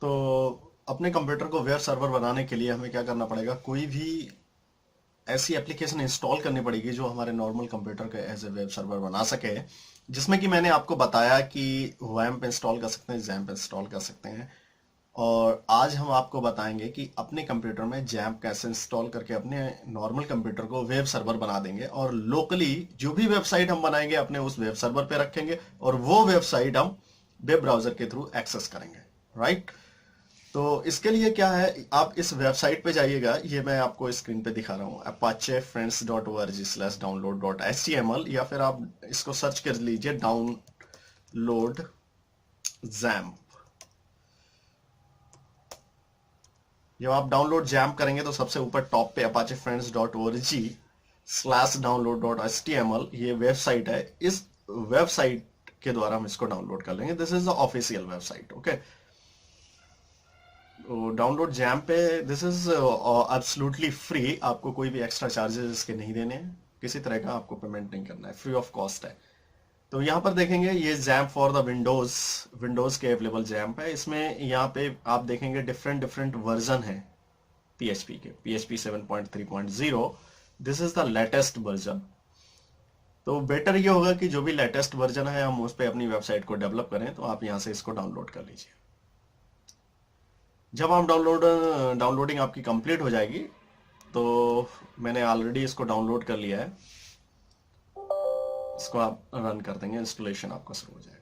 तो अपने कंप्यूटर को वेब सर्वर बनाने के लिए हमें क्या करना पड़ेगा, कोई भी ऐसी एप्लीकेशन इंस्टॉल करनी पड़ेगी जो हमारे नॉर्मल कंप्यूटर के एज ए वेब सर्वर बना सके, जिसमें कि मैंने आपको बताया कि वैम्प इंस्टॉल कर सकते हैं, जैम्प इंस्टॉल कर सकते हैं। और आज हम आपको बताएंगे कि अपने कंप्यूटर में जैम्प कैसे इंस्टॉल करके अपने नॉर्मल कंप्यूटर को वेब सर्वर बना देंगे, और लोकली जो भी वेबसाइट हम बनाएंगे अपने उस वेब सर्वर पे रखेंगे, और वो वेबसाइट हम वेब ब्राउजर के थ्रू एक्सेस करेंगे, राइट। तो इसके लिए क्या है, आप इस वेबसाइट पे जाइएगा, ये मैं आपको स्क्रीन पे दिखा रहा हूँ, apachefriends.org/download.html, या फिर आप इसको सर्च कर लीजिए डाउनलोड जैम्प। जब आप डाउनलोड जैम्प करेंगे तो सबसे ऊपर टॉप पे apachefriends.org/download.html ये वेबसाइट है। इस वेबसाइट के द्वारा हम इसको डाउनलोड कर लेंगे। This is the official website, okay. Download jam पे दिस इज एब्सोल्युटली फ्री, आपको कोई भी एक्स्ट्रा चार्जेस इसके नहीं देने हैं, किसी तरह का आपको पेमेंट नहीं करना है, फ्री ऑफ कॉस्ट है। तो यहाँ पर देखेंगे ये जैम्प फॉर द विंडोज के अवेलेबल जैम्प है। इसमें यहाँ पे आप देखेंगे डिफरेंट डिफरेंट वर्जन है पीएचपी के, PHP 7.3.0, this is the latest version. तो बेटर ये होगा कि जो भी लेटेस्ट वर्जन है हम उस पर अपनी वेबसाइट को डेवलप करें, तो आप यहाँ से इसको डाउनलोड कर लीजिए। जब आप डाउनलोडिंग आपकी कंप्लीट हो जाएगी, तो मैंने ऑलरेडी इसको डाउनलोड कर लिया है, इसको आप रन कर देंगे, इंस्टॉलेशन आपका शुरू हो जाएगा।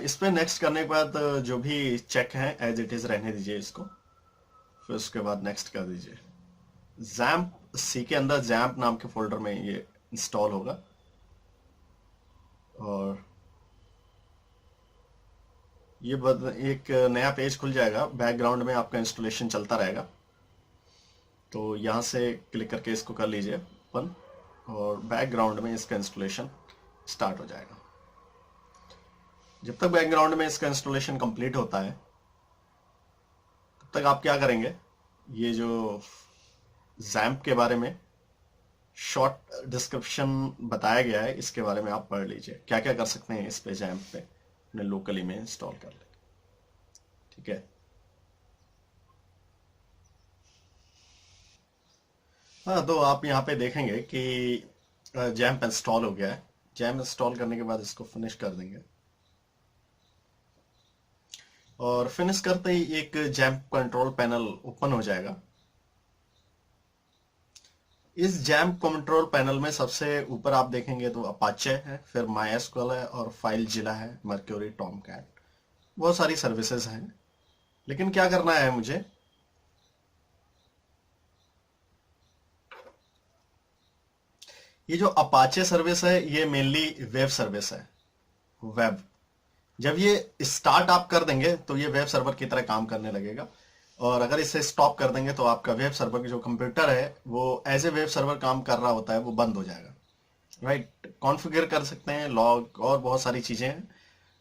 इस पे नेक्स्ट करने के बाद जो भी चेक है एज इट इज रहने दीजिए इसको, फिर उसके बाद नेक्स्ट कर दीजिए। जैम्प सी के अंदर जैम्प नाम के फोल्डर में ये इंस्टॉल होगा, और ये एक नया पेज खुल जाएगा, बैकग्राउंड में आपका इंस्टॉलेशन चलता रहेगा। तो यहाँ से क्लिक करके इसको कर लीजिए ओपन, और बैकग्राउंड में इसका इंस्टॉलेशन स्टार्ट हो जाएगा। जब तक बैकग्राउंड में इसका इंस्टॉलेशन कंप्लीट होता है, तब तक आप क्या करेंगे, ये जो जैम्प के बारे में शॉर्ट डिस्क्रिप्शन बताया गया है, इसके बारे में आप पढ़ लीजिए, क्या क्या कर सकते हैं इस पे जैम्प पे अपने लोकली में इंस्टॉल कर ले, ठीक है। हाँ, तो आप यहाँ पे देखेंगे कि जैम्प इंस्टॉल हो गया है। जैम्प इंस्टॉल करने के बाद इसको फिनिश कर देंगे, और फिनिश करते ही एक जैम्प कंट्रोल पैनल ओपन हो जाएगा। इस जैम्प कंट्रोल पैनल में सबसे ऊपर आप देखेंगे तो अपाचे है, फिर माइस्क्ल है, और फाइलजिला है, मर्क्यूरी, टॉमकैट, बहुत सारी सर्विसेज हैं। लेकिन क्या करना है मुझे, ये जो अपाचे सर्विस है ये मेनली वेब सर्विस है, वेब। जब ये स्टार्ट आप कर देंगे तो ये वेब सर्वर की तरह काम करने लगेगा, और अगर इसे स्टॉप कर देंगे तो आपका वेब सर्वर जो कंप्यूटर है वो एज ए वेब सर्वर काम कर रहा होता है, वो बंद हो जाएगा, राइट। कॉन्फ़िगर कर सकते हैं लॉग और बहुत सारी चीजें हैं,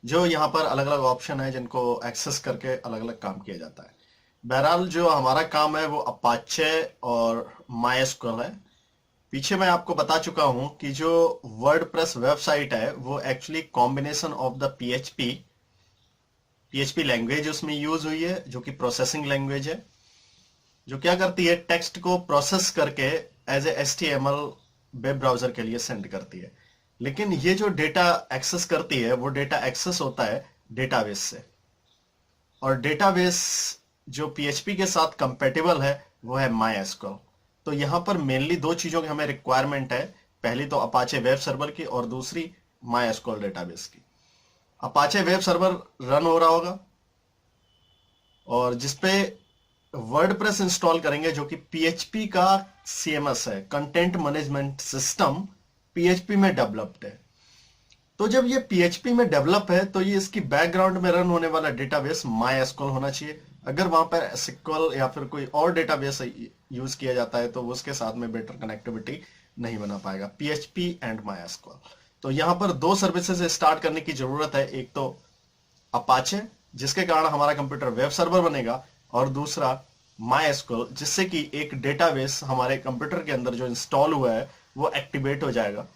जो यहाँ पर अलग अलग ऑप्शन है जिनको एक्सेस करके अलग अलग काम किया जाता है। बहरहाल जो हमारा काम है वो अपाचे और माइस्क्ल है। पीछे मैं आपको बता चुका हूं कि जो वर्डप्रेस वेबसाइट है वो actually combination of the PHP language उसमें यूज हुई है, जो कि प्रोसेसिंग लैंग्वेज है, जो क्या करती है, टेक्स्ट को प्रोसेस करके as a HTML web browser के लिए सेंड करती है। लेकिन ये जो डेटा एक्सेस करती है वो डेटा एक्सेस होता है डेटाबेस से, और डेटाबेस जो पीएचपी के साथ कंपेटेबल है वो है माइस्क्ल। तो यहां पर मेनली दो चीजों की हमें रिक्वायरमेंट है, पहली तो अपाचे वेब सर्वर की, और दूसरी माइस्क्ल डेटाबेस की। अपाचे वेब सर्वर रन हो रहा होगा, और जिसपे वर्डप्रेस इंस्टॉल करेंगे, जो कि पीएचपी का सीएमएस है, कंटेंट मैनेजमेंट सिस्टम, पीएचपी में डेवलप्ड है। तो जब ये पीएचपी में डेवलप है तो ये इसकी बैकग्राउंड में रन होने वाला डेटाबेस माइस्क्ल होना चाहिए। अगर वहां पर एसक्यूएल या फिर कोई और डेटाबेस यूज किया जाता है तो उसके साथ में बेटर कनेक्टिविटी नहीं बना पाएगा, पीएचपी एंड माइस्क्ल। तो यहां पर दो सर्विसेज स्टार्ट करने की जरूरत है, एक तो अपाचे जिसके कारण हमारा कंप्यूटर वेब सर्वर बनेगा, और दूसरा MySQL, जिससे कि एक डेटाबेस हमारे कंप्यूटर के अंदर जो इंस्टॉल हुआ है वो एक्टिवेट हो जाएगा।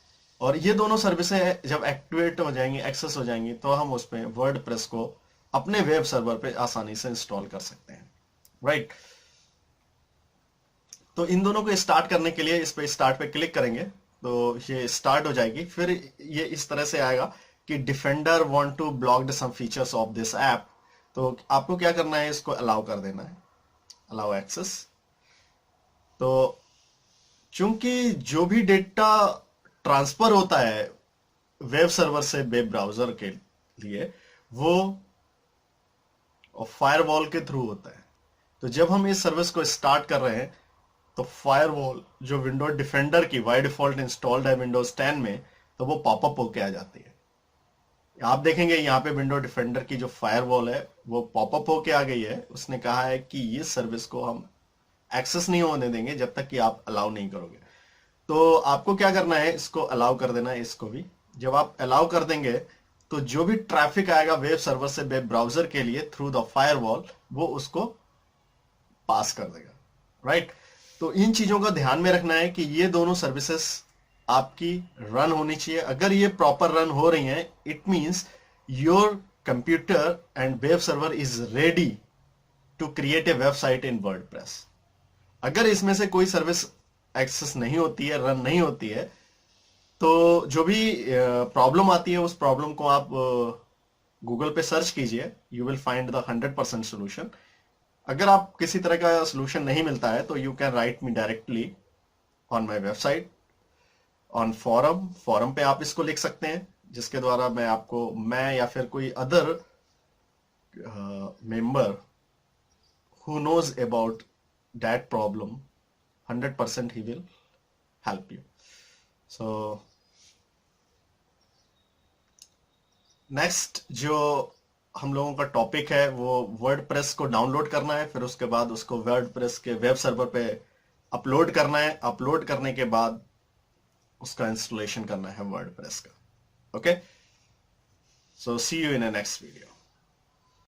और ये दोनों सर्विसें जब एक्टिवेट हो जाएंगी, एक्सेस हो जाएंगी, तो हम उस पर वर्डप्रेस को अपने वेब सर्वर पे आसानी से इंस्टॉल कर सकते हैं, राइट। तो इन दोनों को स्टार्ट करने के लिए इस पे स्टार्ट पे क्लिक करेंगे तो ये स्टार्ट हो जाएगी। फिर ये इस तरह से आएगा कि defender want to block some features of this app. तो आपको क्या करना है, इसको अलाउ कर देना है, अलाउ एक्सेस। तो चूंकि जो भी डेटा ट्रांसफर होता है वेब सर्वर से वेब ब्राउजर के लिए वो फायरवॉल के थ्रू होता है। तो जब हम इस सर्विस को स्टार्ट कर रहे हैं तो फायरवॉल जो विंडो डिफेंडर की बाय डिफॉल्ट इंस्टॉल्ड है विंडोज 10 में, तो वो पॉपअप होके आ जाती है। आप देखेंगे यहाँ पे विंडो डिफेंडर की जो फायरवॉल है वो पॉपअप होके आ गई है। उसने कहा है कि ये सर्विस को हम एक्सेस नहीं होने देंगे जब तक कि आप अलाउ नहीं करोगे। तो आपको क्या करना है, इसको अलाउ कर देना है, इसको भी। जब आप अलाउ कर देंगे तो जो भी ट्रैफिक आएगा वेब सर्वर से वेब ब्राउजर के लिए थ्रू द फायरवॉल, वो उसको पास कर देगा, राइट। तो इन चीजों का ध्यान में रखना है कि ये दोनों सर्विसेज आपकी रन होनी चाहिए। अगर ये प्रॉपर रन हो रही हैं, it means your computer and web server is ready to create a website in WordPress. अगर इसमें से कोई सर्विस एक्सेस नहीं होती है, रन नहीं होती है, तो जो भी प्रॉब्लम आती है उस प्रॉब्लम को आप गूगल पे सर्च कीजिए, you will find the 100% solution. अगर आप किसी तरह का सोल्यूशन नहीं मिलता है तो you can write me directly on my website, on forum पे आप इसको लिख सकते हैं, जिसके द्वारा मैं या फिर कोई other member who knows about that problem 100% he will help you. So next जो हम लोगों का टॉपिक है वो वर्डप्रेस को डाउनलोड करना है, फिर उसके बाद उसको वर्डप्रेस के वेब सर्वर पे अपलोड करना है। अपलोड करने के बाद उसका इंस्टॉलेशन करना है वर्डप्रेस का। Okay, so see you in a next video.